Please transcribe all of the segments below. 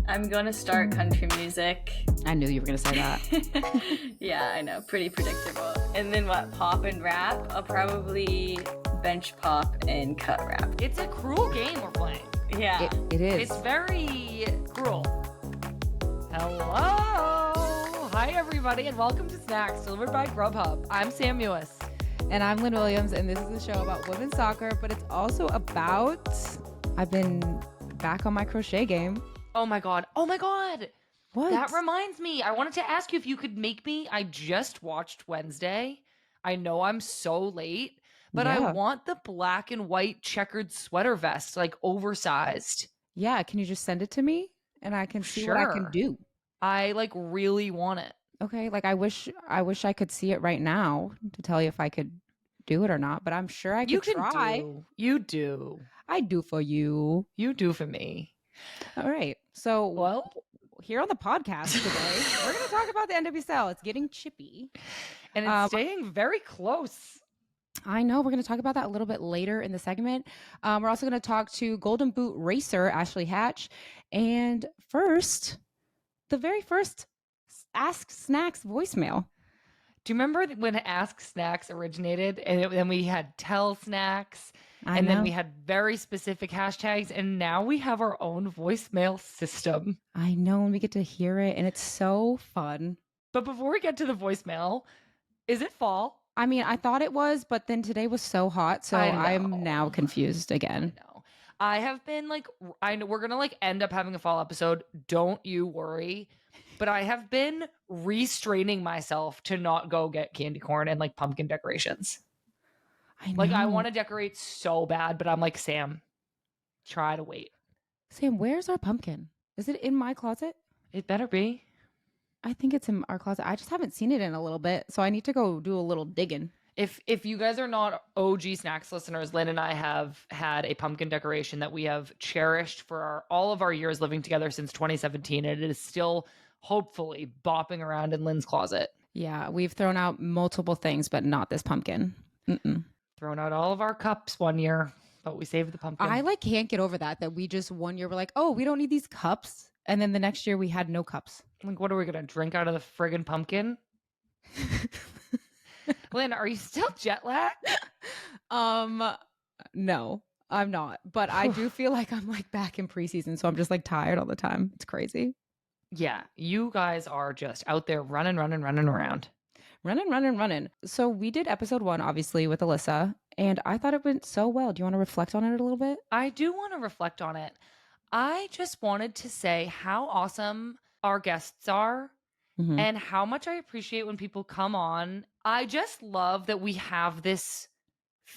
I'm gonna start country music. I knew you were gonna say that. Yeah, I know, pretty predictable. And then what, pop and rap? I'll probably bench pop and cut rap. It's a cruel game we're playing. Yeah. It is. It's very cruel. Hello! Hi everybody and welcome to Snacks delivered by Grubhub. I'm Sam Mewis. And I'm Lynn Williams, and this is a show about women's soccer, but it's also about, I've been back on my crochet game. Oh my god. What? That reminds me. I wanted to ask you if you could make me, I just watched Wednesday. I know I'm so late, but Yeah. I want the black and white checkered sweater vest, like oversized. Yeah, can you just send it to me? And I can see what I can Sure. do. I like really want it. Okay, like I wish I could see it right now to tell you if I could do it or not, but I'm sure I could You can try. do. You do. I do for you. You do for me. All right. So Well, here on the podcast today, we're going to talk about the NWSL. It's getting chippy. and it's staying very close. I know. We're going to talk about that a little bit later in the segment. We're also going to talk to Golden Boot racer Ashley Hatch. And first, the very first Ask Snacks voicemail. Do you remember when Ask Snacks originated? And then we had Tell Snacks. And then we had very specific hashtags. And now we have our own voicemail system. I know, and we get to hear it, and it's so fun. But before we get to the voicemail, is it fall? I mean, I thought it was, but then today was so hot, so I know. I'm now confused again. No. I have been like, I know we're going to like end up having a fall episode. Don't you worry. But I have been restraining myself to not go get candy corn and like pumpkin decorations. I know. Like I want to decorate so bad, but I'm like, Sam, try to wait. Sam, where's our pumpkin? Is it in my closet? It better be. I think it's in our closet. I just haven't seen it in a little bit, so I need to go do a little digging. If you guys are not OG Snacks listeners, Lynn and I have had a pumpkin decoration that we have cherished for all of our years living together since 2017, and it is still hopefully bopping around in Lynn's closet. Yeah, we've thrown out multiple things, but not this pumpkin. Mm-mm. Thrown out all of our cups one year, but we saved the pumpkin. I like can't get over that we just one year were like, oh, we don't need these cups, and then the next year we had no cups. Like, what are we gonna drink out of the friggin' pumpkin? Lynn, are you still jet lagged? No, I'm not. But I do feel like I'm like back in preseason, so I'm just like tired all the time. It's crazy. Yeah, you guys are just out there running around. Running. So we did episode 1, obviously, with Alyssa, and I thought it went so well. Do you want to reflect on it a little bit? I do want to reflect on it. I just wanted to say how awesome our guests are Mhm. and how much I appreciate when people come on. I just love that we have this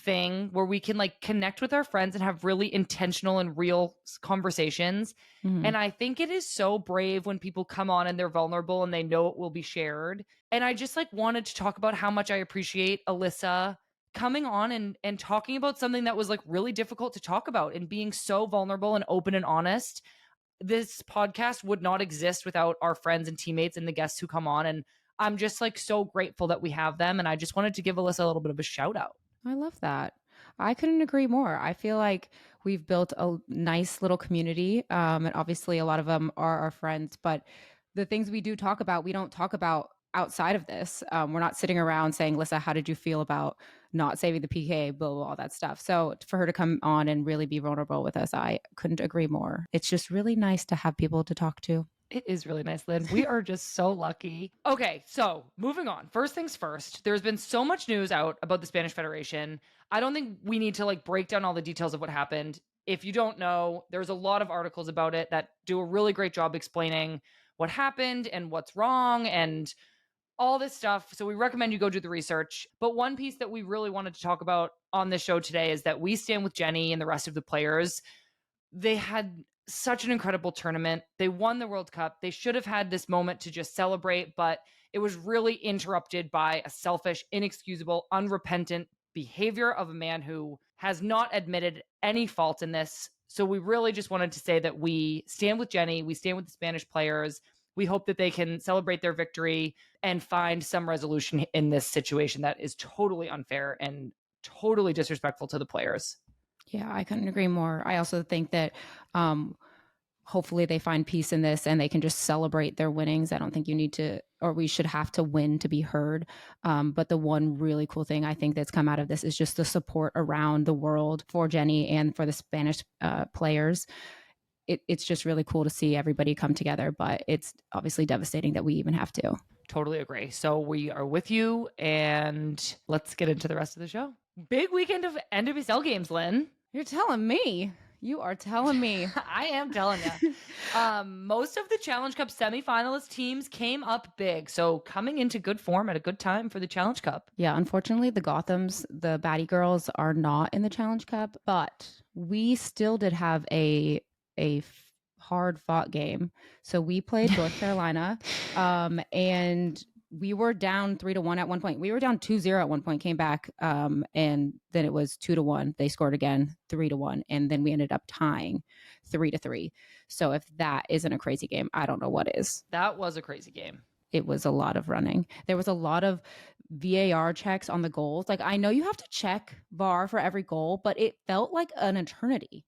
thing where we can like connect with our friends and have really intentional and real conversations. Mhm. And I think it is so brave when people come on and they're vulnerable and they know it will be shared. And I just like wanted to talk about how much I appreciate Alyssa coming on and talking about something that was like really difficult to talk about and being so vulnerable and open and honest. This podcast would not exist without our friends and teammates and the guests who come on. And I'm just like so grateful that we have them. And I just wanted to give Alyssa a little bit of a shout out. I love that. I couldn't agree more. I feel like we've built a nice little community. And obviously a lot of them are our friends, but the things we do talk about, we don't talk about outside of this. We're not sitting around saying, Lissa, how did you feel about not saving the PK, blah, blah, all that stuff. So for her to come on and really be vulnerable with us, I couldn't agree more. It's just really nice to have people to talk to. It is really nice, Lynn. We are just so lucky. Okay, so moving on. First things first, there's been so much news out about the Spanish Federation. I don't think we need to like break down all the details of what happened. If you don't know, there's a lot of articles about it that do a really great job explaining what happened and what's wrong and all this stuff. So we recommend you go do the research. But one piece that we really wanted to talk about on this show today is that we stand with Jenny and the rest of the players. They had such an incredible tournament. They won the World Cup. They should have had this moment to just celebrate, but it was really interrupted by a selfish, inexcusable, unrepentant behavior of a man who has not admitted any fault in this. So we really just wanted to say that we stand with Jenny. We stand with the Spanish players. We hope that they can celebrate their victory and find some resolution in this situation that is totally unfair and totally disrespectful to the players. Yeah, I couldn't agree more. I also think that hopefully they find peace in this and they can just celebrate their winnings. I don't think you need to, or we should have to win to be heard. But the one really cool thing I think that's come out of this is just the support around the world for Jenny and for the Spanish players. It's just really cool to see everybody come together, but it's obviously devastating that we even have to. Totally agree. So we are with you, and let's get into the rest of the show. Big weekend of NWSL games, Lynn. You're telling me. You are telling me. I am telling you. Most of the Challenge Cup semifinalist teams came up big. So coming into good form at a good time for the Challenge Cup. Yeah, unfortunately, the Gothams, the Batty girls, are not in the Challenge Cup, but we still did have a hard fought game. So we played North Carolina, and we were down 3-1 at one point. We were down 2-0 at one point, came back, and then it was 2-1. They scored again, 3-1, and then we ended up tying 3-3. So if that isn't a crazy game, I don't know what is. That was a crazy game. It was a lot of running. There was a lot of VAR checks on the goals. Like, I know you have to check VAR for every goal, but it felt like an eternity.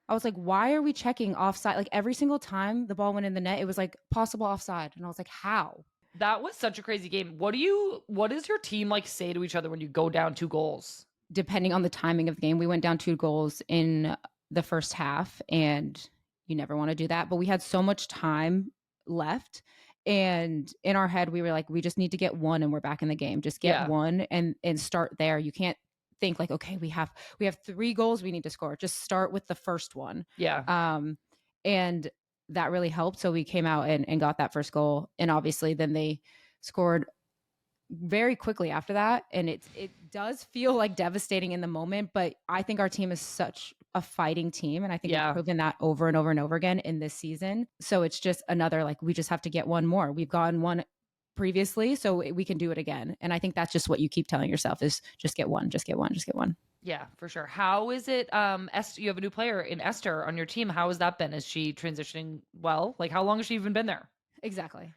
I was like, why are we checking offside? Like, every single time the ball went in the net, it was like possible offside. And I was like, how? That was such a crazy game. What does your team like say to each other when you go down 2 goals? Depending on the timing of the game, we went down 2 goals in the first half, and you never want to do that. But we had so much time left. And in our head, we were like, we just need to get one and we're back in the game. Just get one and start there. You can't think like, okay, we have 3 goals we need to score. Just start with the first one. Yeah. And that really helped. So we came out and got that first goal. And obviously then they scored very quickly after that. And it does feel like devastating in the moment, but I think our team is such a fighting team. And I think we've proven that over and over and over again in this season. So it's just another, like, we just have to get one more. We've gotten one previously, so we can do it again. And I think that's just what you keep telling yourself is just get one, just get one, just get one. Yeah, for sure. How is it, Esther, you have a new player in Esther on your team. How has that been? Is she transitioning well? Like, how long has she even been there? Exactly.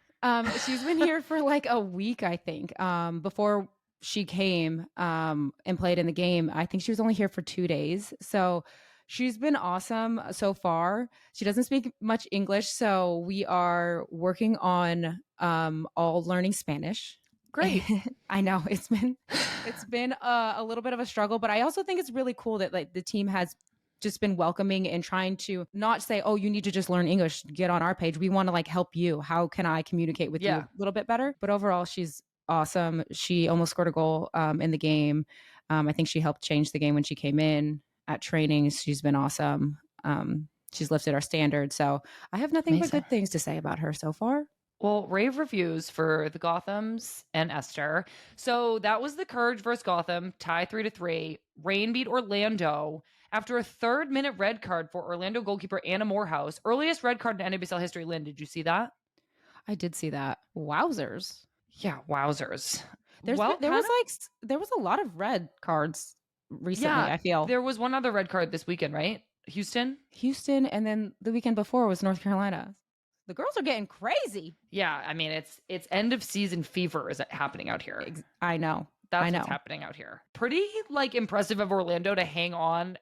She's been here for like a week, I think. Before she came and played in the game, I think she was only here for 2 days. So she's been awesome so far. She doesn't speak much English, so we are working on all learning Spanish. Great. I know it's been a little bit of a struggle, but I also think it's really cool that like the team has just been welcoming and trying to not say, oh, you need to just learn English, get on our page. We want to like help you. How can I communicate with you a little bit better? But overall, she's awesome. She almost scored a goal in the game. I think she helped change the game when she came in at training. She's been awesome. She's lifted our standards. So I have nothing but good things to say about her so far. Well, rave reviews for the Gothams and Esther. So that was the Courage versus Gotham, tie 3-3. Reign beat Orlando after a 3rd-minute red card for Orlando goalkeeper Anna Morehouse. Earliest red card in NWSL history. Lynn, did you see that? I did see that. Wowzers. Yeah, wowzers. There was a lot of red cards recently, I feel. There was one other red card this weekend, right? Houston, and then the weekend before was North Carolina. The girls are getting crazy. Yeah, I mean, it's end of season fever is happening out here. I know. That's what's happening out here. Pretty like impressive of Orlando to hang on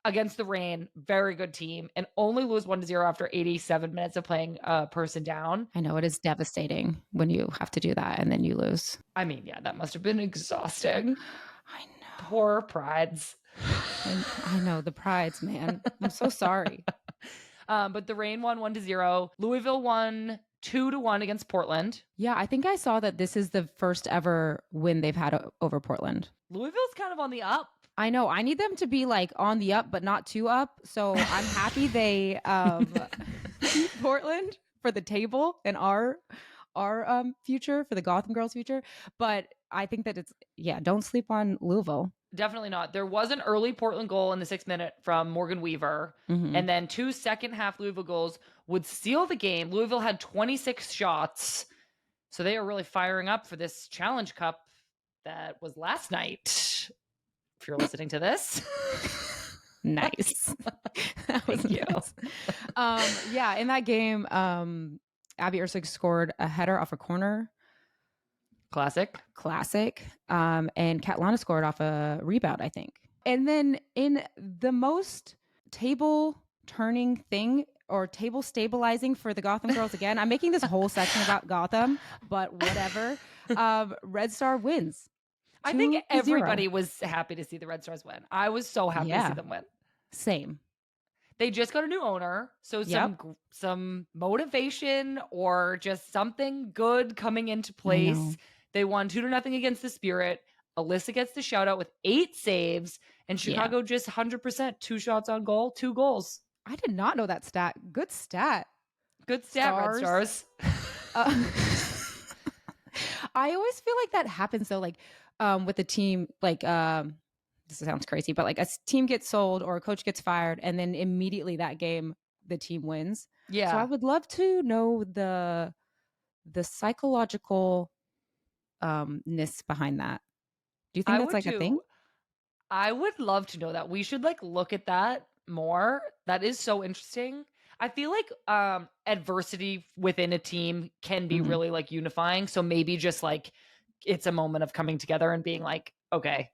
against the Reign. Very good team, and only lose 1-0 after 87 minutes of playing a person down. I know, it is devastating when you have to do that and then you lose. I mean, yeah, that must have been exhausting. I know. Poor Prides. I know, the Prides, man. I'm so sorry. But the Reign won 1-0. Louisville won 2-1 against Portland. Yeah, I think I saw that this is the first ever win they've had over Portland. Louisville's kind of on the up. I know. I need them to be like on the up, but not too up. So I'm happy they beat Portland for the table and our future, for the Gotham girls' future. But I think that don't sleep on Louisville. Definitely not. There was an early Portland goal in the 6th minute from Morgan Weaver, and then 2 second-half Louisville goals would seal the game. Louisville had 26 shots, so they are really firing up for this Challenge Cup that was last night, if you're listening to this. Nice. That was nice. Yeah, in that game, Abby Erceg scored a header off a corner. Classic. And Catlana scored off a rebound, I think. And then in the most table turning thing, or table stabilizing for the Gotham girls again. I'm making this whole section about Gotham, but whatever. Red Star wins. I think 2-0. everybody was happy to see the Red Stars win. I was so happy to see them win. Same. They just got a new owner, so some motivation or just something good coming into place. They won 2-0 against the Spirit. Alyssa gets the shout out with 8 saves, and Chicago just 100%, 2 shots on goal, 2 goals. I did not know that stat. Good stat. Good stat, Red Stars. I always feel like that happens though, like with a team, like this sounds crazy, but like a team gets sold or a coach gets fired, and then immediately that game the team wins. Yeah. So I would love to know the psychological ness behind that. Do you think that's like a thing? I would love to know that. We should like look at that more. That is so interesting. I feel like adversity within a team can be really like unifying. So maybe just like it's a moment of coming together and being like, okay,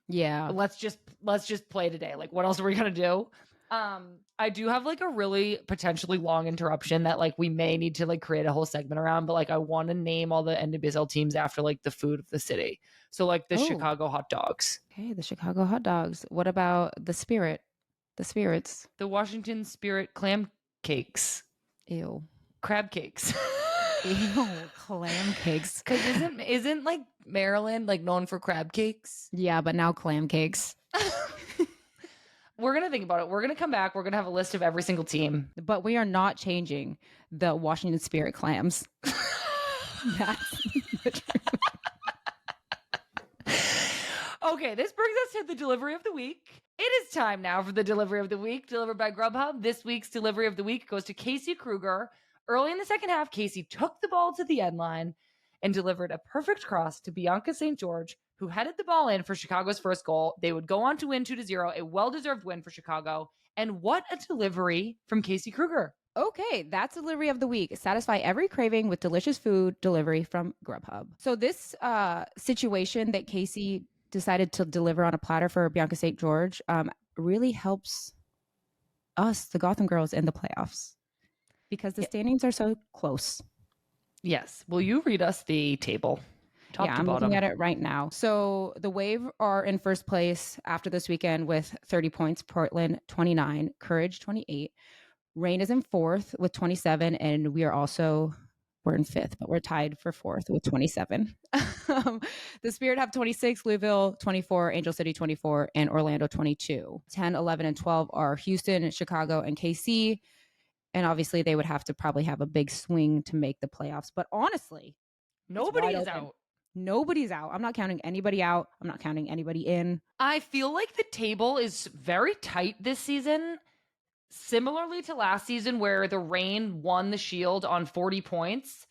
yeah, let's just play today. Like, what else are we gonna do? I do have like a really potentially long interruption that like we may need to like create a whole segment around, but like I want to name all the NWSL teams after like the food of the city. So like the Chicago hot dogs. Okay, the Chicago hot dogs. What about the Spirit? The Spirits. The Washington Spirit clam cakes. Ew. Crab cakes. Ew, clam cakes. Because isn't like Maryland like known for crab cakes? Yeah, but now clam cakes. We're going to think about it. We're going to come back. We're going to have a list of every single team. But we are not changing the Washington Spirit clams. That's the truth. Okay, this brings us to the delivery of the week. It is time now for the delivery of the week, delivered by Grubhub. This week's delivery of the week goes to Casey Kruger. Early in the second half, Casey took the ball to the end line and delivered a perfect cross to Bianca St. George, who headed the ball in for Chicago's first goal. They would go on to win 2-0, a well-deserved win for Chicago. And what a delivery from Casey Kruger. Okay, that's delivery of the week. Satisfy every craving with delicious food delivery from Grubhub. So this situation that Casey decided to deliver on a platter for Bianca St. George really helps us, the Gotham girls, in the playoffs because the standings are so close. Yes. Will you read us the table? Top to I'm bottom. looking at it right now. So the Wave are in first place after this weekend with 30 points. Portland 29, Courage 28. Reign is in fourth with 27, and we're in fifth, but we're tied for fourth with 27. The Spirit have 26, Louisville 24, Angel City 24, and Orlando 22. 10, 11, and 12 are Houston, Chicago, and KC. And obviously they would have to probably have a big swing to make the playoffs. But honestly, nobody is out. Nobody's out. I'm not counting anybody out. I'm not counting anybody in. I feel like the table is very tight this season. Similarly to last season where the Reign won the Shield on 40 points,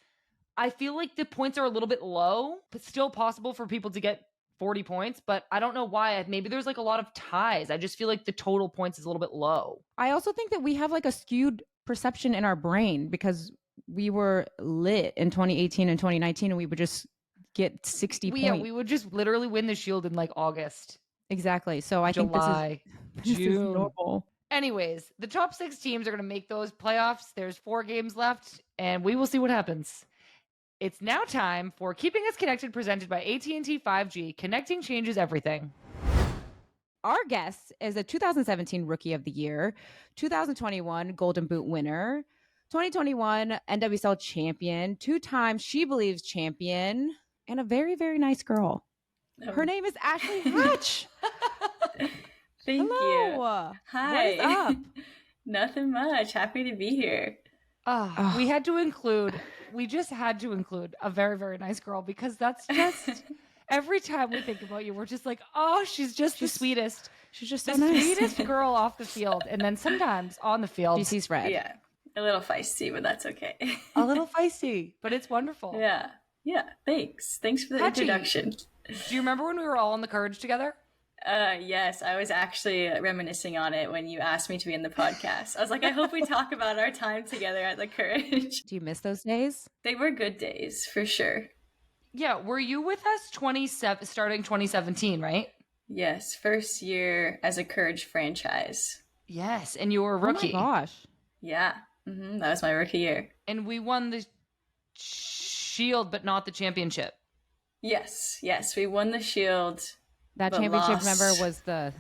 I feel like the points are a little bit low, but still possible for people to get 40 points. But I don't know why. Maybe there's like a lot of ties. I just feel like the total points is a little bit low. I also think that we have like a skewed perception in our brain because we were lit in 2018 and 2019 and we would just get 60 points. Yeah, we would just literally win the Shield in like August. Exactly. So I July, think this is normal. Anyways, the top 6 teams are going to make those playoffs. There's 4 games left, and we will see what happens. It's now time for Keeping Us Connected, presented by AT&T 5G. Connecting changes everything. Our guest is a 2017 Rookie of the Year, 2021 Golden Boot winner, 2021 NWSL champion, 2-time She Believes champion, and a very, very nice girl. Her name is Ashley Hatch. Thank Hello. you. Hi. What is up? Nothing much. Happy to be here. We just had to include a very, very nice girl because that's just every time we think about you, we're just like, oh, she's the sweetest. She's just the so nice. sweetest girl off the field. And then sometimes on the field, she sees red. Yeah. A little feisty, but that's okay. A little feisty, but it's wonderful. Yeah. Yeah. Thanks for the introduction. Do you remember when we were all on the Courage together? Yes, I was actually reminiscing on it when you asked me to be in the podcast. I was like, I hope we talk about our time together at the Courage. Do you miss those days? They were good days, for sure. Yeah, were you with us starting 2017, right? Yes, first year as a Courage franchise. Yes, and you were a rookie. Oh my gosh. Yeah. That was my rookie year. And we won the Shield, but not the championship. Yes, we won the Shield. That but championship, lost. remember, was the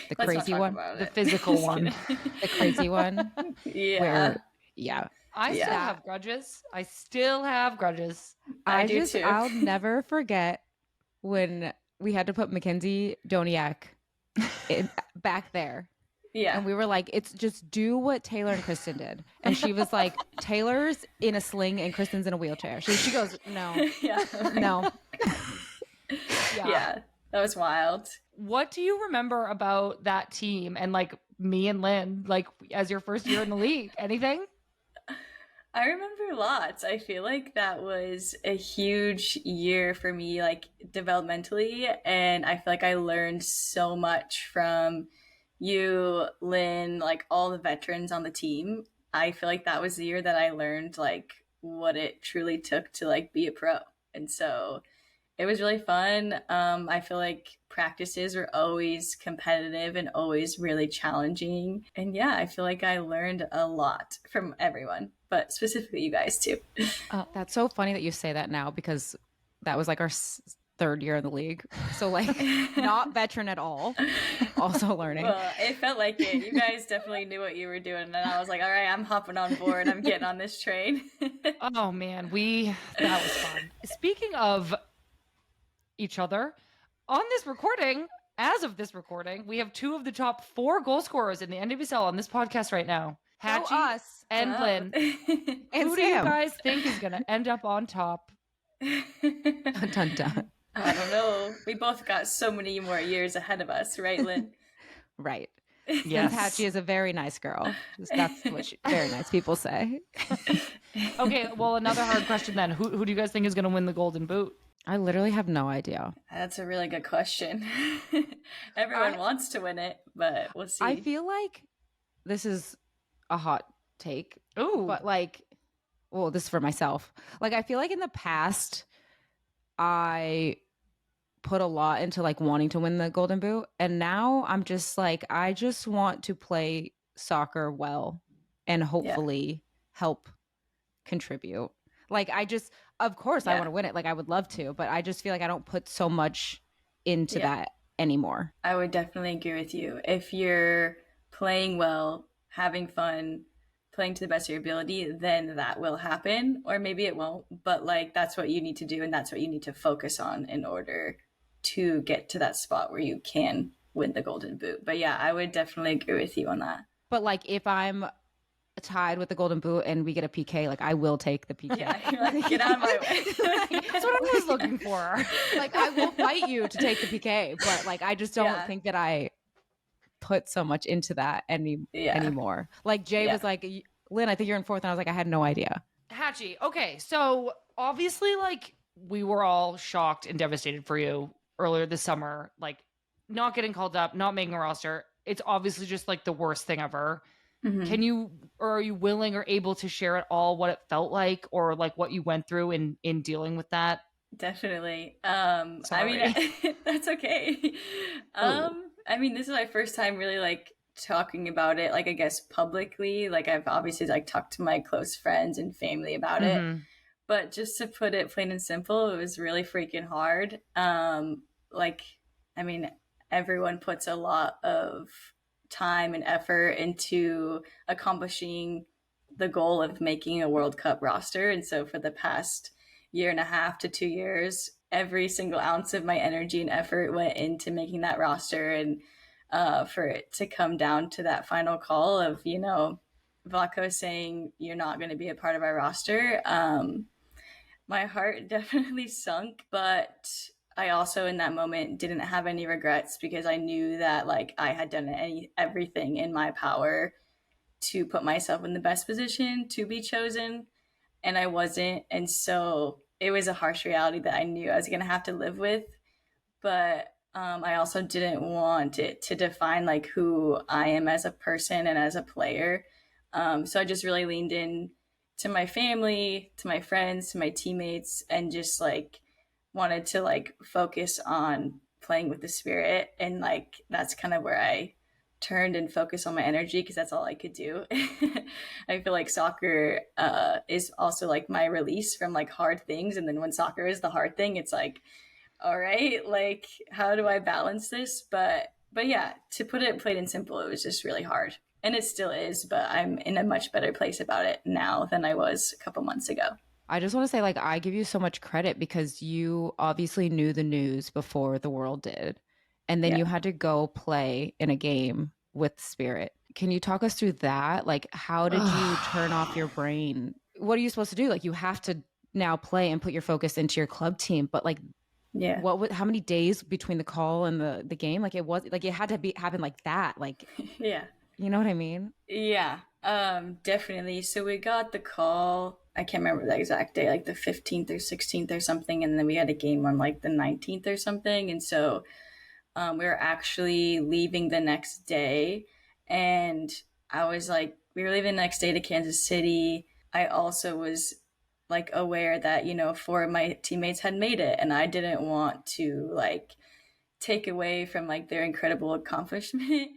Let's crazy not talk one, about The it. physical one. the crazy one. Yeah. Where, yeah. I still Yeah. have grudges. I do too. I'll never forget when we had to put Mackenzie Doniak back there. Yeah. And we were like, it's just do what Taylor and Kristen did. And she was like, Taylor's in a sling and Kristen's in a wheelchair. She goes, no, Yeah. no. Yeah. That was wild. What do you remember about that team and like me and Lynn, like as your first year in the league? Anything? I remember lots. I feel like that was a huge year for me, like developmentally. And I feel like I learned so much from you, Lynn, like all the veterans on the team. I feel like that was the year that I learned like what it truly took to like be a pro. And so it was really fun. I feel like practices were always competitive and always really challenging. And yeah, I feel like I learned a lot from everyone, but specifically you guys too. That's so funny that you say that now, because that was like our third year in the league. So like not veteran at all. Also learning. Well, it felt like it. You guys definitely knew what you were doing. And I was like, all right, I'm hopping on board. I'm getting on this train. Oh man, that was fun. Speaking of each other, on this recording, as of this recording, we have 2 of the top 4 goal scorers in the NWSL on this podcast right now. Hatchie us and Lynn. and Who do you Sam. guys think is going to end up on top? Dun, dun, dun. I don't know. We both got so many more years ahead of us, right, Lynn? Right. Yes. Since Hatchie is a very nice girl. That's what very nice people say. Okay, well, another hard question then. Who do you guys think is going to win the Golden Boot? I literally have no idea. That's a really good question. Everyone wants to win it, but we'll see. I feel like this is a hot take. Ooh. But like, well, this is for myself. Like, I feel like in the past, I put a lot into like wanting to win the Golden Boot. And now I'm just like, I just want to play soccer well and hopefully help contribute. Like, of course I want to win it. Like, I would love to, but I just feel like I don't put so much into that anymore. I would definitely agree with you. If you're playing well, having fun, playing to the best of your ability, then that will happen. Or maybe it won't, but like that's what you need to do and that's what you need to focus on in order to get to that spot where you can win the Golden Boot. But yeah, I would definitely agree with you on that. But like if I'm tied with the Golden Boot and we get a PK, like I will take the PK. Yeah, you're like, get out of my way. That's what I was looking for. Like I will fight you to take the PK, but like I just don't think that I put so much into that anymore. Like Jay was like, Lynn, I think you're in 4th, and I was like, I had no idea. Hatchie, okay, so obviously like we were all shocked and devastated for you earlier this summer, like not getting called up, not making a roster. It's obviously just like the worst thing ever. Mm-hmm. Are you willing or able to share at all what it felt like or like what you went through in dealing with that? Definitely. I mean, that's okay. I mean, this is my first time really like talking about it, like I guess publicly. Like I've obviously like talked to my close friends and family about it, but just to put it plain and simple, it was really freaking hard. Like, I mean, everyone puts a lot of time and effort into accomplishing the goal of making a World Cup roster. And so for the past 1.5 to 2 years, every single ounce of my energy and effort went into making that roster. And for it to come down to that final call of, you know, Vlaco saying you're not going to be a part of our roster, my heart definitely sunk. But I also in that moment didn't have any regrets because I knew that like I had done everything in my power to put myself in the best position to be chosen, and I wasn't. And so it was a harsh reality that I knew I was going to have to live with. But I also didn't want it to define like who I am as a person and as a player. So I just really leaned in to my family, to my friends, to my teammates, and just like wanted to like focus on playing with the spirit. And like that's kind of where I turned and focused on my energy because that's all I could do. I feel like soccer is also like my release from like hard things. And then when soccer is the hard thing, it's like, all right, like how do I balance this? But yeah, to put it plain and simple, it was just really hard. And it still is, but I'm in a much better place about it now than I was a couple months ago. I just want to say, like, I give you so much credit because you obviously knew the news before the world did. And then Yeah. you had to go play in a game with Spirit. Can you talk us through that? Like, how did you turn off your brain? What are you supposed to do? Like, you have to now play and put your focus into your club team. But like, Yeah. how many days between the call and the game? Like, it was like it had to be happen like that. Like, Yeah. you know what I mean? Yeah, definitely. So we got the call. I can't remember the exact day, like the 15th or 16th or something, and then we had a game on like the 19th or something. And so we were actually leaving the next day, and I was like, we were leaving the next day to Kansas City. I also was like aware that, you know, four of my teammates had made it, and I didn't want to like take away from like their incredible accomplishment.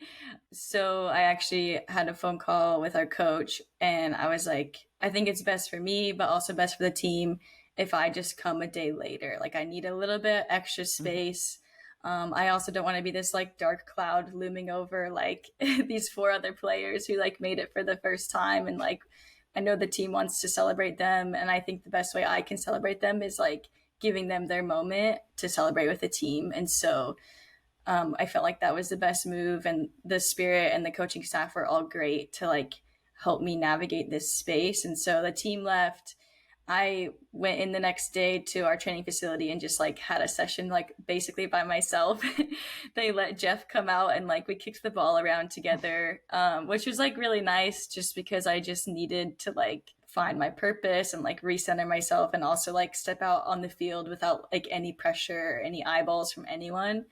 So I actually had a phone call with our coach, and I was like, I think it's best for me, but also best for the team if I just come a day later. Like I need a little bit extra space. I also don't want to be this like dark cloud looming over like these four other players who like made it for the first time. And like, I know the team wants to celebrate them. And I think the best way I can celebrate them is like giving them their moment to celebrate with the team. And so I felt like that was the best move, and the Spirit and the coaching staff were all great to like help me navigate this space. And so the team left. I went in the next day to our training facility and just like had a session like basically by myself. They let Jeff come out and like we kicked the ball around together, which was like really nice just because I just needed to like find my purpose and like recenter myself and also like step out on the field without like any pressure or any eyeballs from anyone.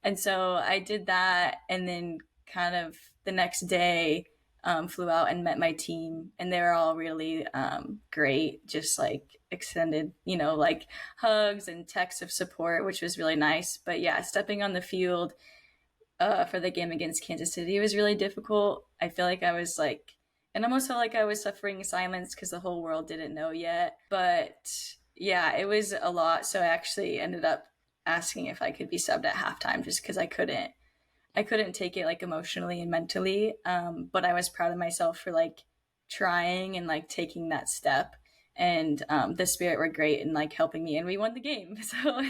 And so I did that, and then kind of the next day flew out and met my team, and they were all really great, just like extended, you know, like hugs and texts of support, which was really nice. But yeah, stepping on the field for the game against Kansas City was really difficult. I feel like I was like, and I almost felt like I was suffering silence because the whole world didn't know yet. But yeah, it was a lot. So I actually ended up asking if I could be subbed at halftime just because I couldn't take it like emotionally and mentally. But I was proud of myself for like trying and like taking that step. And the Spirit were great in like helping me, and we won the game. So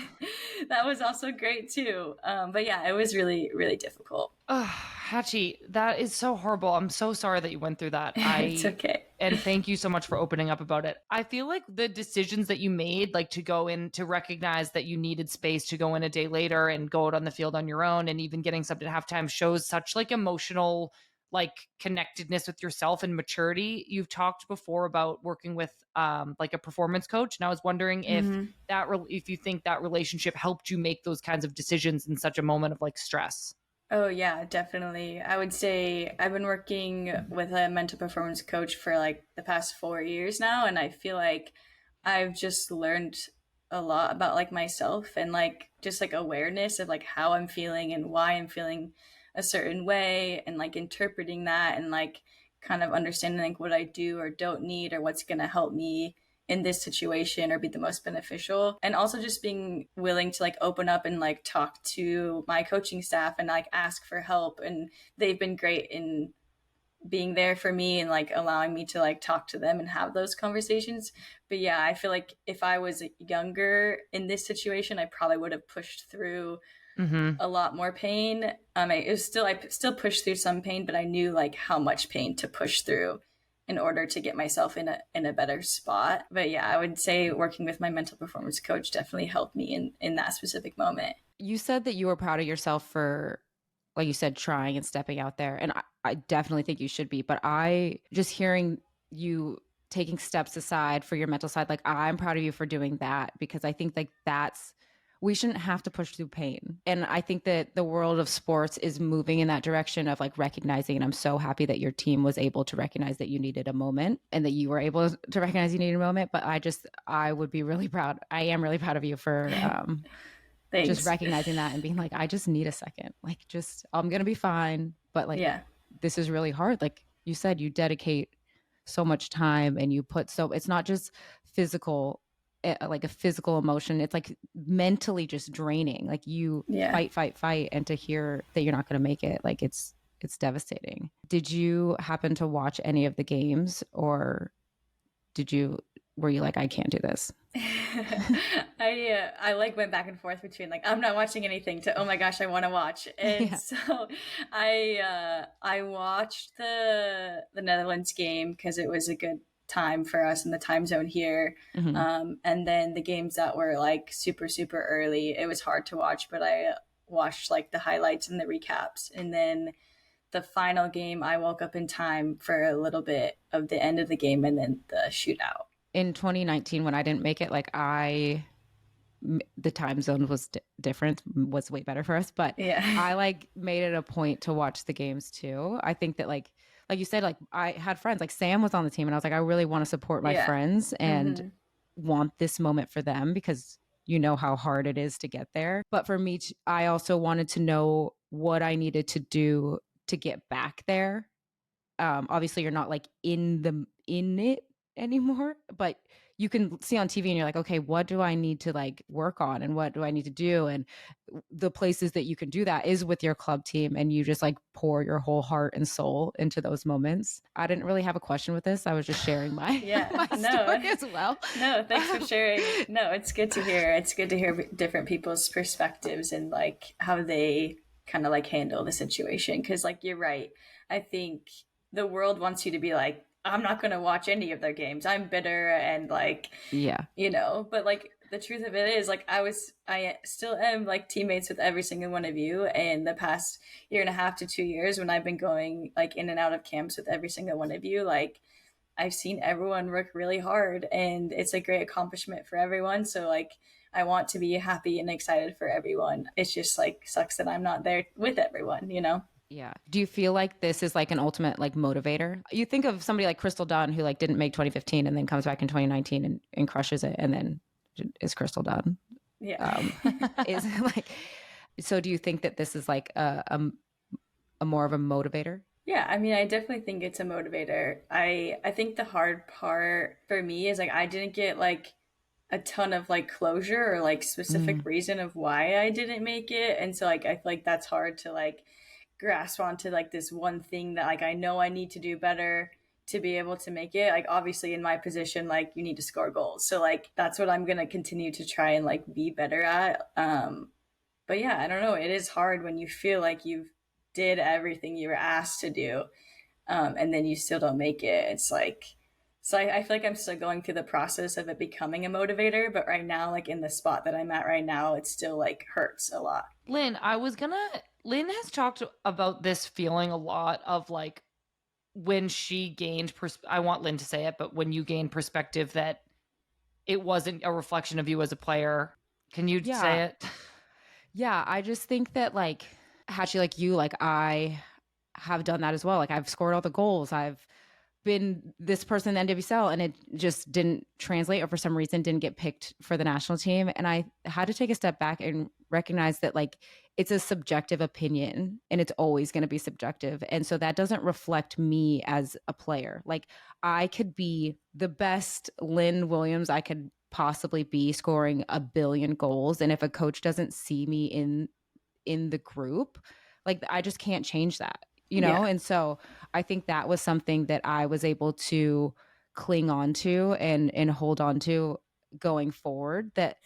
that was also great too. But yeah, it was really, really difficult. Hachi, that is so horrible. I'm so sorry that you went through that. It's okay. And thank you so much for opening up about it. I feel like the decisions that you made, like to go in, to recognize that you needed space to go in a day later and go out on the field on your own, and even getting subbed at halftime, shows such like emotional like connectedness with yourself and maturity. You've talked before about working with like a performance coach, and I was wondering if if you think that relationship helped you make those kinds of decisions in such a moment of like stress. Oh, yeah, definitely. I would say I've been working with a mental performance coach for like the past 4 years now. And I feel like I've just learned a lot about like myself and like just like awareness of like how I'm feeling and why I'm feeling a certain way, and like interpreting that and like kind of understanding like what I do or don't need or what's going to help me in this situation or be the most beneficial. And also just being willing to like open up and like talk to my coaching staff and like ask for help, and they've been great in being there for me and like allowing me to like talk to them and have those conversations. But yeah, I feel like if I was younger in this situation, I probably would have pushed through a lot more pain. I still pushed through some pain, but I knew like how much pain to push through in order to get myself in a better spot. But yeah, I would say working with my mental performance coach definitely helped me in that specific moment. You said that you were proud of yourself for, like you said, trying and stepping out there. And I definitely think you should be. But I just hearing you taking steps aside for your mental side, like I'm proud of you for doing that, because I think like we shouldn't have to push through pain. And I think that the world of sports is moving in that direction of like recognizing. And I'm so happy that your team was able to recognize that you needed a moment and that you were able to recognize you needed a moment. But I would be really proud. I am really proud of you for Thanks. just recognizing that and being like, I just need a second. Like, I'm going to be fine. But like, Yeah. this is really hard. Like you said, you dedicate so much time and you put it's not just physical, like a physical emotion. It's like mentally just draining. Like you Yeah. fight. And to hear that you're not going to make it, like it's devastating. Did you happen to watch any of the games, or were you like, I can't do this? I like went back and forth between like I'm not watching anything to oh my gosh I want to watch, and Yeah. so I watched the Netherlands game because it was a good time for us in the time zone here. Mm-hmm. And then the games that were like super early, it was hard to watch, but I watched like the highlights and the recaps, and then the final game I woke up in time for a little bit of the end of the game and then the shootout. In 2019, when I didn't make it, like the time zone was different, was way better for us, but Yeah. I like made it a point to watch the games too. I think that like you said, like I had friends, like Sam was on the team, and I was like, I really want to support my Yeah. friends and Mm-hmm. want this moment for them, because you know how hard it is to get there. But for me, I also wanted to know what I needed to do to get back there. Obviously you're not like in it anymore, but you can see on TV and you're like, okay, what do I need to like work on and what do I need to do? And the places that you can do that is with your club team, and you just like pour your whole heart and soul into those moments. I didn't really have a question with this. I was just sharing my Yeah. my story as well. No, thanks for sharing. No, it's good to hear. It's good to hear different people's perspectives and like how they kind of like handle the situation, because like you're right. I think the world wants you to be like, I'm not going to watch any of their games. I'm bitter and like, Yeah. but like the truth of it is like I still am like teammates with every single one of you. And the past year and a half to 2 years when I've been going like in and out of camps with every single one of you, like I've seen everyone work really hard and it's a great accomplishment for everyone. So like I want to be happy and excited for everyone. It's just like sucks that I'm not there with everyone. Yeah. Do you feel like this is like an ultimate like motivator? You think of somebody like Crystal Dunn, who like didn't make 2015 and then comes back in 2019 and crushes it, and then is Crystal Dunn. Yeah. Is like, so do you think that this is like a more of a motivator? Yeah, I mean, I definitely think it's a motivator. I think the hard part for me is like I didn't get like a ton of like closure or like specific Mm. reason of why I didn't make it, and so like I feel like that's hard to like grasp onto like this one thing that like I know I need to do better to be able to make it. Like obviously in my position, like you need to score goals, so like that's what I'm gonna continue to try and like be better at. But yeah, I don't know. It is hard when you feel like you've did everything you were asked to do, and then you still don't make it. It's like, so I feel like I'm still going through the process of it becoming a motivator. But right now, like in the spot that I'm at right now, it still like hurts a lot. Lynn, Lynn has talked about this feeling a lot of like when she gained, I want Lynn to say it, but when you gained perspective that it wasn't a reflection of you as a player. Can you say it? Yeah, I just think that like Hatchie, like you, like I have done that as well. Like I've scored all the goals. I've been this person in the NWSL, and it just didn't translate, or for some reason didn't get picked for the national team. And I had to take a step back and recognize that like it's a subjective opinion, and it's always going to be subjective. And so that doesn't reflect me as a player. Like I could be the best Lynn Williams I could possibly be, scoring a billion goals, and if a coach doesn't see me in the group, like I just can't change that, Yeah. And so I think that was something that I was able to cling on to and hold on to going forward, that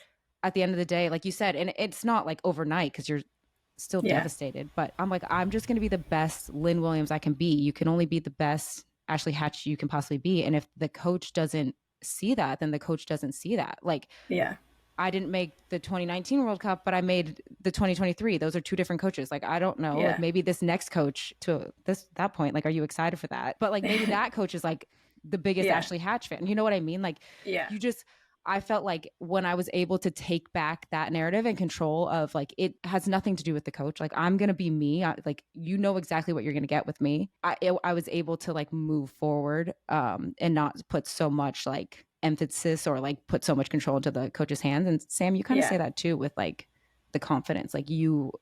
at the end of the day, like you said, and it's not like overnight because you're still Yeah. devastated, but I'm like, I'm just going to be the best Lynn Williams I can be. You can only be the best Ashley Hatch you can possibly be. And if the coach doesn't see that, then the coach doesn't see that. Like, Yeah. I didn't make the 2019 World Cup, but I made the 2023. Those are two different coaches. Like, I don't know. Yeah. Like, maybe this next coach to that point, like, are you excited for that? But like, maybe that coach is like the biggest Yeah. Ashley Hatch fan. You know what I mean? Like, Yeah. I felt like when I was able to take back that narrative and control of like, it has nothing to do with the coach. Like, I'm going to be me. Like, exactly what you're going to get with me. I was able to like move forward and not put so much like emphasis or like put so much control into the coach's hands. And Sam, you kind of say that too with like the confidence. Like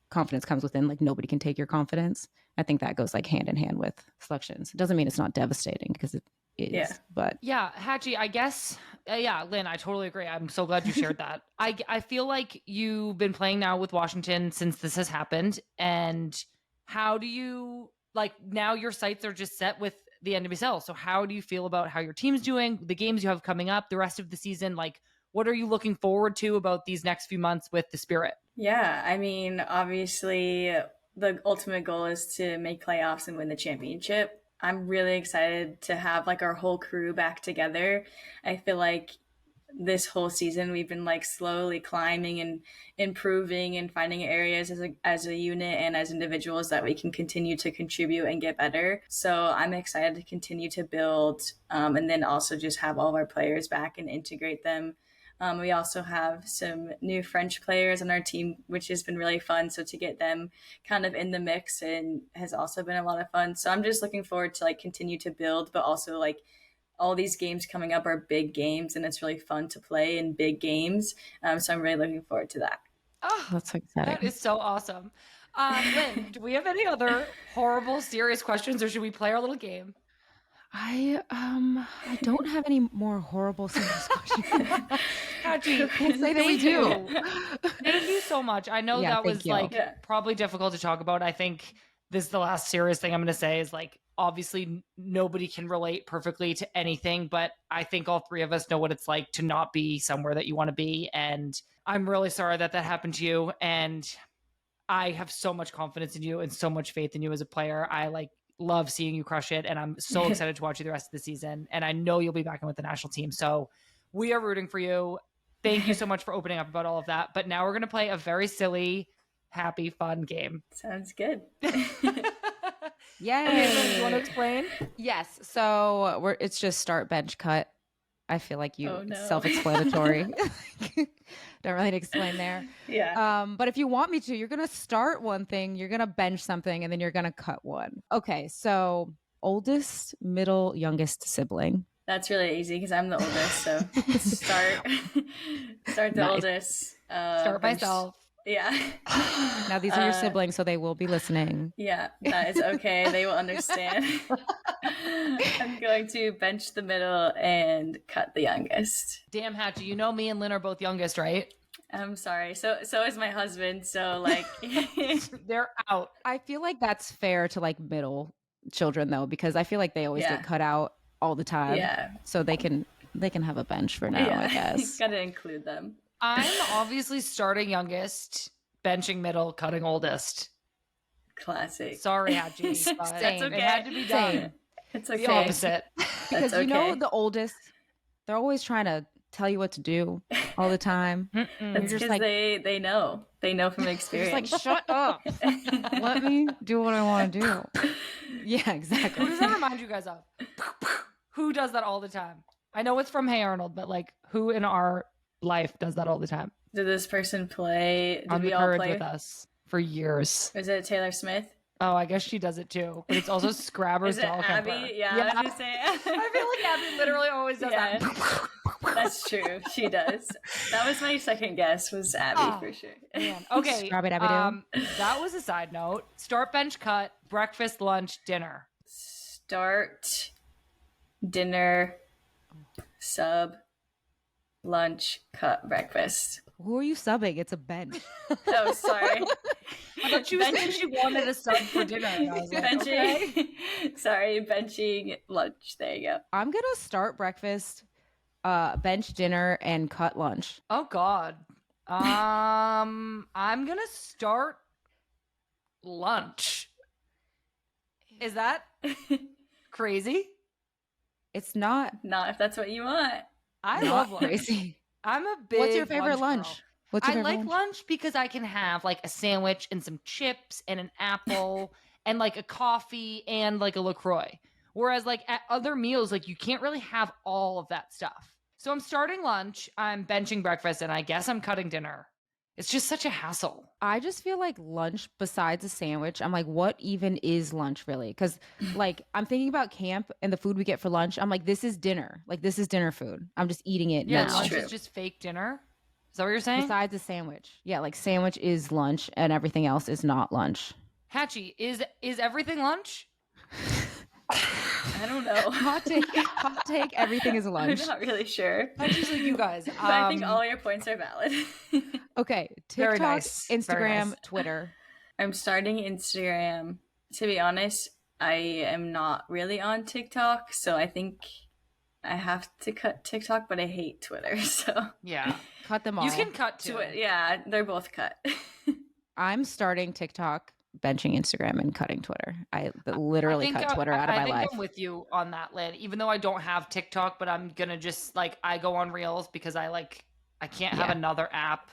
confidence comes within, like nobody can take your confidence. I think that goes like hand in hand with selections. It doesn't mean it's not devastating, because it is, but yeah, Hatchie, I guess, yeah, Lynn, I totally agree. I'm so glad you shared that. I feel like you've been playing now with Washington since this has happened, and how do you, like, now your sights are just set with the NWSL, so how do you feel about how your team's doing, the games you have coming up, the rest of the season? Like, what are you looking forward to about these next few months with the Spirit? Yeah, I mean, obviously, the ultimate goal is to make playoffs and win the championship. I'm really excited to have like our whole crew back together. I feel like this whole season we've been like slowly climbing and improving and finding areas as a unit and as individuals that we can continue to contribute and get better. So I'm excited to continue to build, and then also just have all of our players back and integrate them. We also have some new French players on our team, which has been really fun. So to get them kind of in the mix and has also been a lot of fun. So I'm just looking forward to like continue to build, but also like all these games coming up are big games, and it's really fun to play in big games. So I'm really looking forward to that. Oh, that's exciting. That is so awesome. Lynn, do we have any other horrible, serious questions, or should we play our little game? I don't have any more horrible serious questions. Hatchie, Can't say that we do. Thank you so much. I know that was like probably difficult to talk about. I think this is the last serious thing I'm going to say is like, obviously nobody can relate perfectly to anything, but I think all three of us know what it's like to not be somewhere that you want to be. And I'm really sorry that that happened to you. And I have so much confidence in you and so much faith in you as a player. I like love seeing you crush it, and I'm so excited to watch you the rest of the season, and I know you'll be back in with the national team, so we are rooting for you. Thank you so much for opening up about all of that. But now we're going to play a very silly, happy, fun game. Sounds good. Yay. Okay, do you want to explain? Yes, so it's just start, bench, cut. I feel like it's self-explanatory. Don't really need to explain there. Yeah. But if you want me to, you're going to start one thing, you're going to bench something, and then you're going to cut one. Okay, so oldest, middle, youngest sibling. That's really easy because I'm the oldest, so start the oldest. Start myself. Yeah. Now these are your siblings, so they will be listening. Yeah, that is okay. They will understand. I'm going to bench the middle and cut the youngest. Damn, Hatchie, you know me and Lynn are both youngest, right? I'm sorry. So is my husband. So like they're out. I feel like that's fair to like middle children though, because I feel like they always get cut out all the time. Yeah. So they can have a bench for now, I guess. Gotta include them. I'm obviously starting youngest, benching middle, cutting oldest. Classic. Sorry, Hatchie. That's okay. It had to be done. It's okay. The opposite. Because you know the oldest, they're always trying to tell you what to do all the time. That's just like they know. They know from experience. Just like, shut up. Let me do what I want to do. Yeah, exactly. Who does that remind you guys of? Who does that all the time? I know it's from Hey Arnold, but like who in our life does that all the time? Did this person play? Did we all play with us for years? Is it Taylor Smith? Oh, I guess she does it too. But it's also Scrabber's doll Abby? cover. Yeah, I was gonna say. I feel like Abby literally always does that. That's true. She does. That was my second guess. Was Abby for sure. Man. Okay. That was a side note. Start, bench, cut, breakfast, lunch, dinner. Start, dinner, sub, lunch, cut, breakfast. Who are you subbing? It's a bench. Oh, sorry. I thought she was saying she wanted a sub for dinner. And I was like, benching. Okay. Sorry, benching lunch. There you go. I'm gonna start breakfast, bench dinner, and cut lunch. Oh God. I'm gonna start lunch. Is that crazy? It's not. Not if that's what you want. I love lunch. Crazy. I'm a big. What's your favorite lunch? I like lunch because I can have like a sandwich and some chips and an apple and like a coffee and like a LaCroix. Whereas like at other meals, like you can't really have all of that stuff. So I'm starting lunch, I'm benching breakfast, and I guess I'm cutting dinner. It's just such a hassle. I just feel like lunch besides a sandwich, I'm like, what even is lunch really? Because like I'm thinking about camp and the food we get for lunch. I'm like, this is dinner. Like this is dinner food. I'm just eating it. Yeah, now. lunch is just fake dinner. Is that what you're saying? Besides a sandwich. Yeah, like sandwich is lunch and everything else is not lunch. Hatchie, is everything lunch? I don't know. Hot take, everything is lunch. I'm not really sure. Hatchie's like you guys. But I think all your points are valid. Okay, Very TikTok, nice. Very Instagram, nice. Twitter. I'm starting Instagram. To be honest, I am not really on TikTok, so I think I have to cut TikTok, but I hate Twitter, so Yeah. Cut them all. You can cut too. yeah, they're both cut. I'm starting TikTok, benching Instagram, and cutting Twitter. I literally cut Twitter out of my life. I think I'm with you on that, Lynn. Even though I don't have TikTok, but I'm gonna just like I go on Reels because I can't have another app.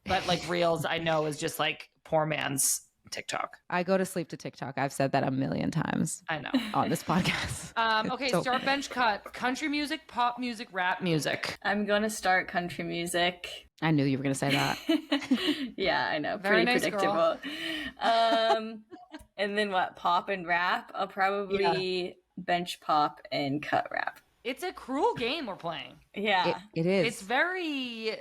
But like Reels, I know is just like poor man's TikTok. I go to sleep to TikTok. I've said that a million times. I know on this podcast. Okay, So- start bench cut. Country music, pop music, rap music. I'm gonna start country music. I knew you were gonna say that. Yeah, I know. Very Pretty nice, predictable. And then what? Pop and rap? I'll probably bench pop and cut rap. It's a cruel game we're playing. Yeah. It is. It's very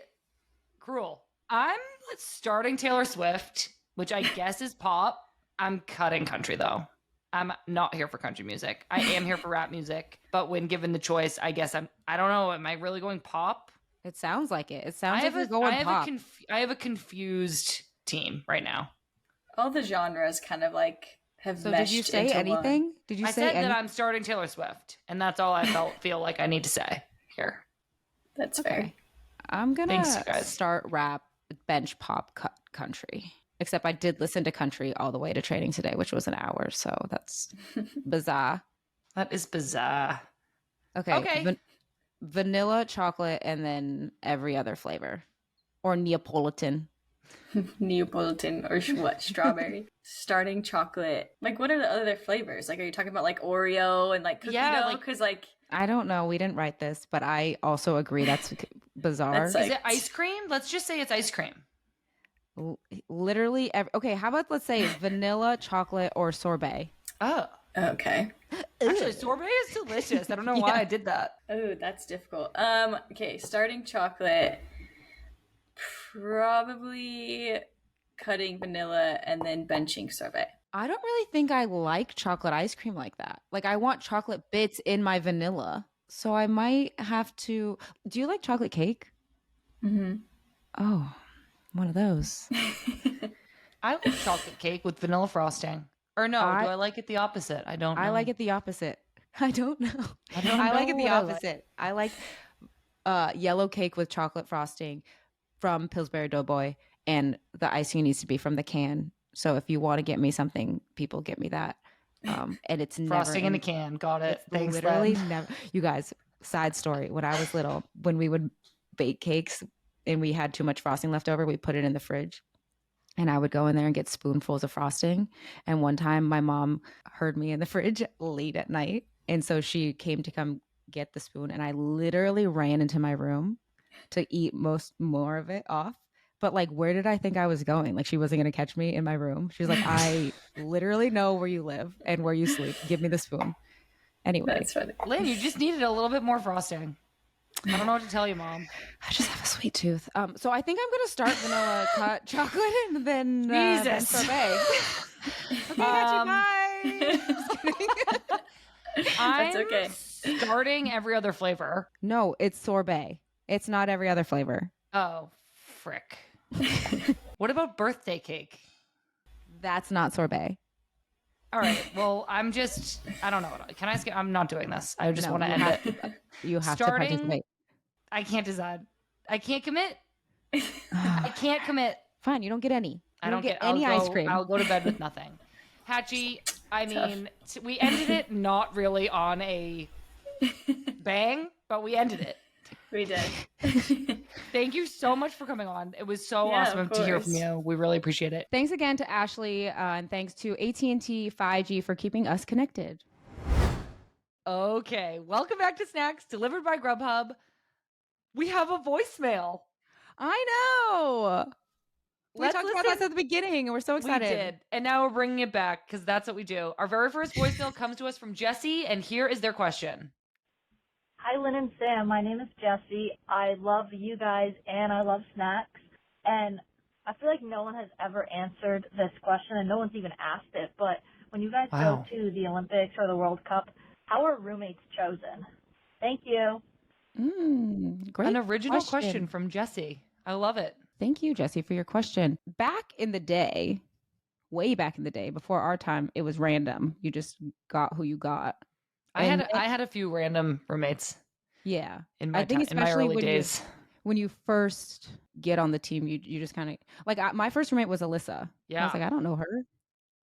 cruel. I'm starting Taylor Swift, which I guess is pop. I'm cutting country though. I'm not here for country music. I am here for rap music. But when given the choice, I guess I don't know. Am I really going pop? It sounds like it. It sounds like you're going pop. I have a confused team right now. All the genres kind of like have So meshed did you say into anything? one. Did you I say said that I'm starting Taylor Swift, and that's all I feel like I need to say here. That's fair. I'm gonna Thanks, you guys. start rap, bench pop, cut country. Except I did listen to country all the way to training today, which was an hour. So that's bizarre. That is bizarre. Okay. Vanilla, chocolate, and then every other flavor. Or Neapolitan. Neapolitan or what? Strawberry. Starting chocolate. Like, what are the other flavors? Like, are you talking about like Oreo and like cookie dough? Because like I don't know. We didn't write this, but I also agree that's bizarre. That's like- Is it ice cream? Let's just say it's ice cream. Literally okay, how about let's say vanilla, chocolate, or sorbet? Oh. okay. Actually, sorbet is delicious. I don't know why I did that. Oh, that's difficult. Okay, starting chocolate. Probably cutting vanilla and then benching sorbet. I don't really think I like chocolate ice cream like that. Like I want chocolate bits in my vanilla. So I might have to. Do you like chocolate cake? Mm-hmm. Oh, one of those. I like chocolate cake with vanilla frosting. Or no, do I like it the opposite? I don't know. I like it the opposite. I don't know. I like it the what I like. opposite. I like yellow cake with chocolate frosting from Pillsbury Doughboy, and the icing needs to be from the can. So if you want to get me something, people get me that. And it's frosting never in a can. Got it. It's Thanks, literally Len. never. You guys, side story. When I was little, when we would bake cakes and we had too much frosting left over, we put it in the fridge. And I would go in there and get spoonfuls of frosting. And one time my mom heard me in the fridge late at night. And so she came to come get the spoon. And I literally ran into my room to eat more of it off. But like, where did I think I was going? Like, she wasn't going to catch me in my room. She was like, I literally know where you live and where you sleep. Give me the spoon. Anyway. That's funny. Lynn, you just needed a little bit more frosting. I don't know what to tell you, Mom. I just have a sweet tooth. So I think I'm going to start vanilla cut chocolate and then Jesus. sorbet. Okay, bye. Just kidding. That's okay. Starting every other flavor. No, it's sorbet. It's not every other flavor. Oh, frick. What about birthday cake? That's not sorbet. All right. Well, I don't know. Can I skip? I'm not doing this. I just want to end it. You have Starting- to participate. I can't decide. I can't commit. I can't commit. Fine, you don't get any. I don't get any ice cream. I'll go to bed with nothing. Hatchie, I mean, we ended it not really on a bang, but we ended it. We did. Thank you so much for coming on. It was so Yeah, awesome of to hear from course. you. We really appreciate it. Thanks again to Ashley, and thanks to AT&T 5G for keeping us connected. Okay, welcome back to Snacks, delivered by Grubhub. We have a voicemail. I know. We Let's talked about listen. this at the beginning, and we're so excited. We did, and now we're bringing it back because that's what we do. Our very first voicemail comes to us from Jesse, and here is their question. Hi, Lynn and Sam. My name is Jessie. I love you guys and I love snacks. And I feel like no one has ever answered this question and no one's even asked it. But when you guys go to the Olympics or the World Cup, how are roommates chosen? Thank you. Great. An original question from Jessie. I love it. Thank you, Jessie, for your question. Back in the day, way back in the day, before our time, it was random. You just got who you got. I had a few random roommates. Yeah. In my early days. When you first get on the team, you just kind of like my first roommate was Alyssa. Yeah. I was like, I don't know her.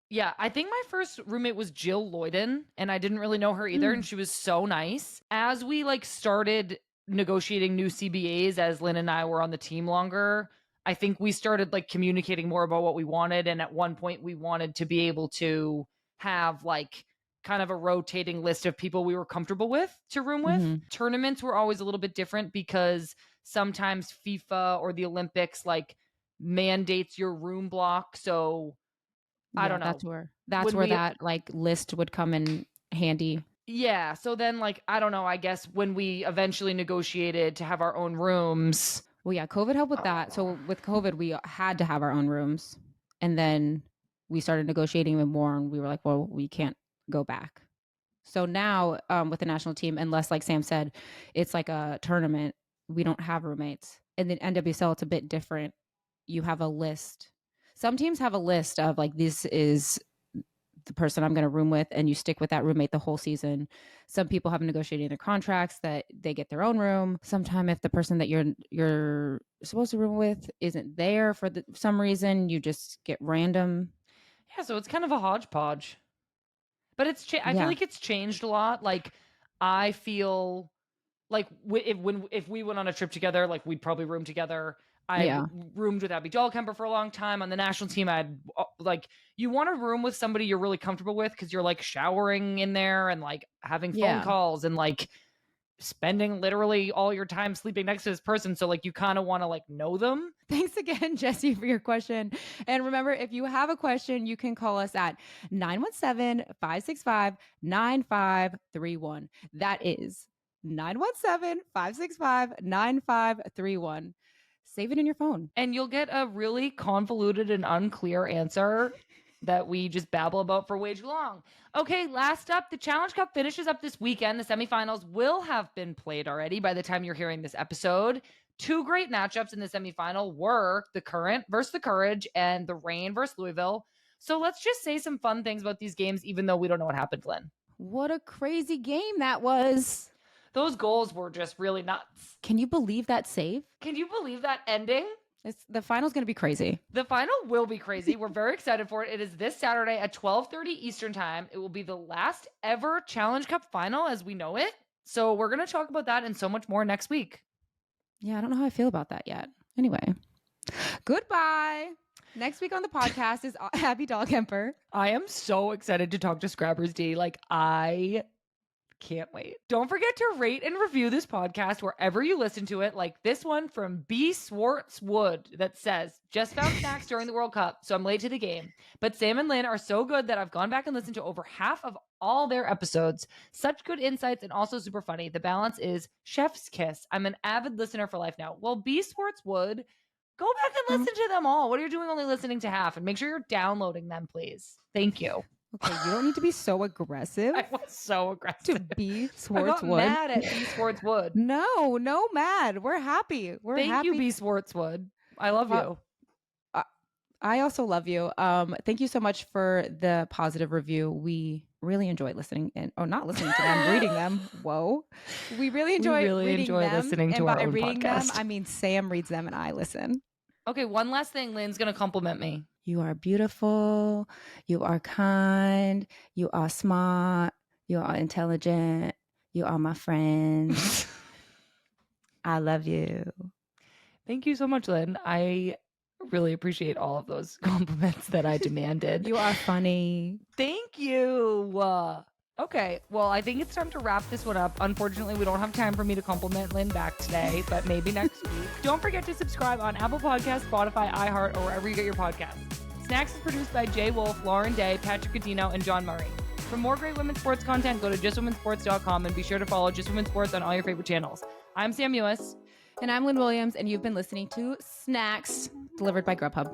Yeah, I think my first roommate was Jill Lloyden, and I didn't really know her either, and she was so nice. As we started negotiating new CBAs, as Lynn and I were on the team longer, I think we started communicating more about what we wanted, and at one point we wanted to be able to have kind of a rotating list of people we were comfortable with to room with. Mm-hmm. Tournaments were always a little bit different because sometimes FIFA or the Olympics mandates your room block, so I don't know. That's where that list would come in handy. Yeah. So then I don't know, I guess when we eventually negotiated to have our own rooms. Well, yeah, COVID helped with that. So with COVID, we had to have our own rooms. And then we started negotiating even more and we were like, well, we can't go back. So now with the national team, unless like Sam said, it's like a tournament, we don't have roommates. And then NWSL, it's a bit different. You have a list. Some teams have a list of this is the person I'm going to room with, and you stick with that roommate the whole season. Some people have negotiated in their contracts that they get their own room. Sometimes if the person that you're supposed to room with isn't there for some reason, you just get random. Yeah, so it's kind of a hodgepodge. But I feel like it's changed a lot. I feel if we went on a trip together, we'd probably room together. I roomed with Abby Dahlkemper for a long time on the national team. I'd you want to room with somebody you're really comfortable with because you're showering in there and having phone calls and spending literally all your time sleeping next to this person. So you kind of want to know them. Thanks again, Jessie, for your question. And remember, if you have a question, you can call us at 917-565-9531. That is 917-565-9531. Save it in your phone. And you'll get a really convoluted and unclear answer that we just babble about for way too long. Okay, last up, the Challenge Cup finishes up this weekend. The semifinals will have been played already by the time you're hearing this episode. Two great matchups in the semifinal were the Current versus the Courage and the Reign versus Louisville. So let's just say some fun things about these games, even though we don't know what happened, Lynn. What a crazy game that was. Those goals were just really nuts. Can you believe that save? Can you believe that ending? The final's going to be crazy. The final will be crazy. We're very excited for it. It is this Saturday at 12:30 Eastern Time. It will be the last ever Challenge Cup final as we know it. So we're going to talk about that and so much more next week. Yeah, I don't know how I feel about that yet. Anyway, goodbye. Next week on the podcast is Abby Dahlkemper. I am so excited to talk to Scrappers D. I can't wait. Don't forget to rate and review this podcast wherever you listen to it, like this one from B. Swartzwood that says, just found snacks during the World Cup, so I'm late to the game. But Sam and Lynn are so good that I've gone back and listened to over half of all their episodes. Such good insights and also super funny. The balance is chef's kiss. I'm an avid listener for life now. Well, B. Swartzwood, go back and listen to them all. What are you doing only listening to half? And make sure you're downloading them, please. Thank you. Okay, you don't need to be so aggressive. I was so aggressive. To B. Swartzwood. I got mad at B. Swartzwood. No mad. We're happy. Thank you, B. Swartzwood. I love you. I also love you. Thank you so much for the positive review. We really enjoy listening and not listening to them, reading them. Whoa. We really enjoy reading them. Listening to our own reading podcast. them, I mean Sam reads them and I listen. Okay, one last thing. Lynn's going to compliment me. You are beautiful. You are kind. You are smart. You are intelligent. You are my friend. I love you. Thank you so much, Lynn. I really appreciate all of those compliments that I demanded. You are funny. Thank you. Okay, well, I think it's time to wrap this one up. Unfortunately, we don't have time for me to compliment Lynn back today, but maybe next week. Don't forget to subscribe on Apple Podcasts, Spotify, iHeart, or wherever you get your podcasts. Snacks is produced by Jay Wolf, Lauren Day, Patrick Cadino, and John Murray. For more great women's sports content, go to justwomensports.com and be sure to follow Just Women's Sports on all your favorite channels. I'm Sam Mewis. And I'm Lynn Williams, and you've been listening to Snacks, delivered by Grubhub.